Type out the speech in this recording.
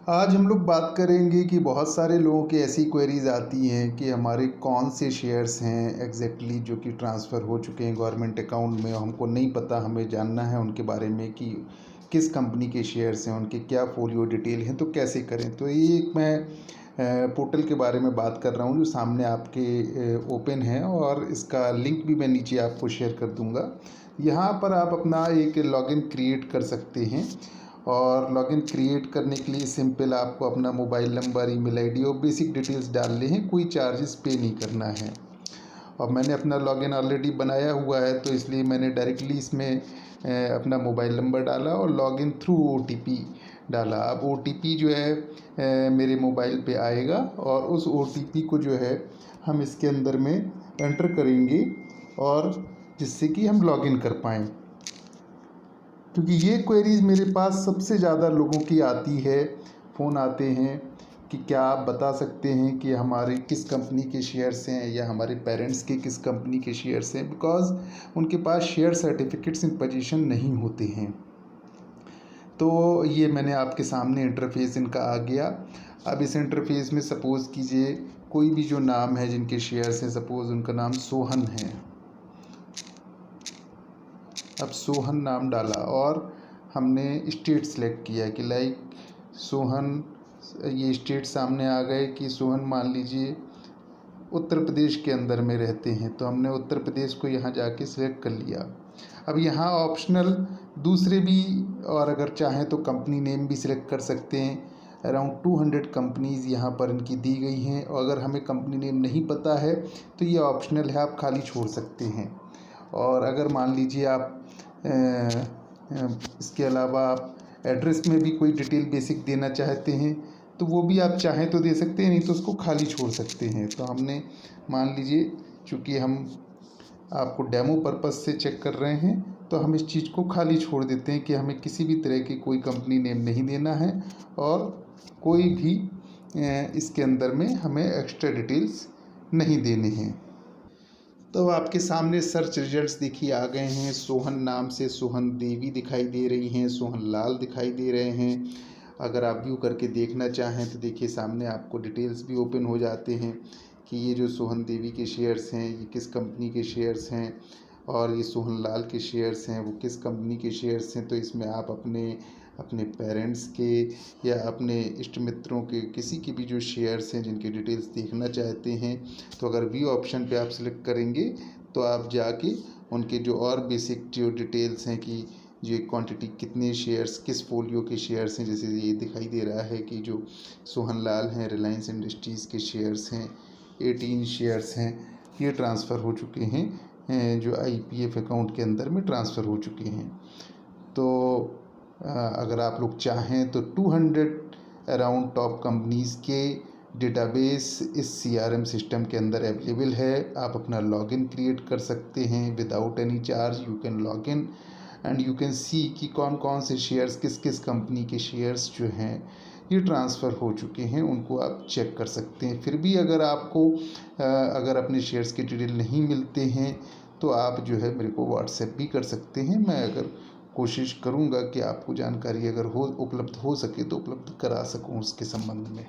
आज हम लोग बात करेंगे कि बहुत सारे लोगों की ऐसी क्वेरीज आती हैं कि हमारे कौन से शेयर्स हैं एग्जैक्टली जो कि ट्रांसफ़र हो चुके हैं गवर्नमेंट अकाउंट में, हमको नहीं पता, हमें जानना है उनके बारे में कि किस कंपनी के शेयर्स हैं, उनके क्या फोलियो डिटेल हैं, तो कैसे करें। तो ये एक मैं पोर्टल के बारे में बात कर रहा हूँ जो सामने आपके ओपन है, और इसका लिंक भी मैं नीचे आपको शेयर कर दूँगा। यहाँ पर आप अपना एक लॉगिन क्रिएट कर सकते हैं, और लॉगिन क्रिएट करने के लिए सिंपल आपको अपना मोबाइल नंबर, ईमेल आईडी और बेसिक डिटेल्स डालने हैं, कोई चार्जेस पे नहीं करना है। और मैंने अपना लॉगिन ऑलरेडी बनाया हुआ है, तो इसलिए मैंने डायरेक्टली इसमें अपना मोबाइल नंबर डाला और लॉगिन थ्रू ओटीपी डाला। अब ओटीपी जो है मेरे मोबाइल पे आएगा, और उस ओटीपी को जो है हम इसके अंदर में एंटर करेंगे, और जिससे कि हम लॉगिन कर पाएँ। क्योंकि ये क्वेरीज़ मेरे पास सबसे ज़्यादा लोगों की आती है, फ़ोन आते हैं कि क्या आप बता सकते हैं कि हमारे किस कंपनी के शेयर्स हैं या हमारे पेरेंट्स के किस कंपनी के शेयर्स हैं, बिकॉज़ उनके पास शेयर सर्टिफिकेट्स इन पोजीशन नहीं होते हैं। तो ये मैंने आपके सामने इंटरफेस इनका आ गया। अब इस इंटरफेस में सपोज़ कीजिए कोई भी जो नाम है जिनके शेयर्स हैं, सपोज़ उनका नाम सोहन है। अब सोहन नाम डाला और हमने स्टेट सेलेक्ट किया कि लाइक सोहन, ये स्टेट सामने आ गए कि सोहन मान लीजिए उत्तर प्रदेश के अंदर में रहते हैं, तो हमने उत्तर प्रदेश को यहाँ जाके सिलेक्ट कर लिया। अब यहाँ ऑप्शनल दूसरे भी, और अगर चाहें तो कंपनी नेम भी सिलेक्ट कर सकते हैं। अराउंड 200 कंपनीज़ यहाँ पर इनकी दी गई हैं, और अगर हमें कंपनी नेम नहीं पता है तो ये ऑप्शनल है, आप खाली छोड़ सकते हैं। और अगर मान लीजिए आप इसके अलावा आप एड्रेस में भी कोई डिटेल बेसिक देना चाहते हैं तो वो भी आप चाहें तो दे सकते हैं, नहीं तो उसको खाली छोड़ सकते हैं। तो हमने मान लीजिए, चूँकि हम आपको डेमो पर्पज़ से चेक कर रहे हैं, तो हम इस चीज़ को खाली छोड़ देते हैं कि हमें किसी भी तरह की कोई कंपनी नेम नहीं देना है, और कोई भी इसके अंदर में हमें एक्स्ट्रा डिटेल्स नहीं देने हैं। तो आपके सामने सर्च रिजल्ट्स देखिए आ गए हैं। सोहन नाम से सोहन देवी दिखाई दे रही हैं, सोहन लाल दिखाई दे रहे हैं। अगर आप व्यू करके देखना चाहें तो देखिए सामने आपको डिटेल्स भी ओपन हो जाते हैं कि ये जो सोहन देवी के शेयर्स हैं ये किस कंपनी के शेयर्स हैं, और ये सोहन लाल के शेयर्स हैं वो किस कंपनी के शेयर्स हैं। तो इसमें आप अपने अपने पेरेंट्स के या अपने इष्ट मित्रों के किसी के भी जो शेयर्स हैं जिनकी डिटेल्स देखना चाहते हैं, तो अगर व्यू ऑप्शन पे आप सिलेक्ट करेंगे तो आप जाके उनके जो और बेसिक जो डिटेल्स हैं कि ये क्वांटिटी कितने शेयर्स किस फोलियो के शेयर्स हैं, जैसे ये दिखाई दे रहा है कि जो सोहन लाल हैं रिलायंस इंडस्ट्रीज़ के शेयर्स हैं 18 शेयर्स हैं, ये ट्रांसफ़र हो चुके हैं, जो आईपीएफ अकाउंट के अंदर में ट्रांसफ़र हो चुके हैं। तो अगर आप लोग चाहें तो 200 अराउंड टॉप कंपनीज़ के डेटाबेस इस सीआरएम सिस्टम के अंदर अवेलेबल है। आप अपना लॉगिन क्रिएट कर सकते हैं without any charge. You can login and you can see कि कौन कौन से शेयर्स किस किस कंपनी के शेयर्स जो हैं ये ट्रांसफ़र हो चुके हैं, उनको आप चेक कर सकते हैं। फिर भी अगर आपको अगर अपने शेयर्स के डिटेल नहीं मिलते हैं तो आप जो है मेरे को व्हाट्सएप भी कर सकते हैं। मैं अगर कोशिश करूँगा कि आपको जानकारी अगर उपलब्ध हो सके तो उपलब्ध करा सकूँ उसके संबंध में।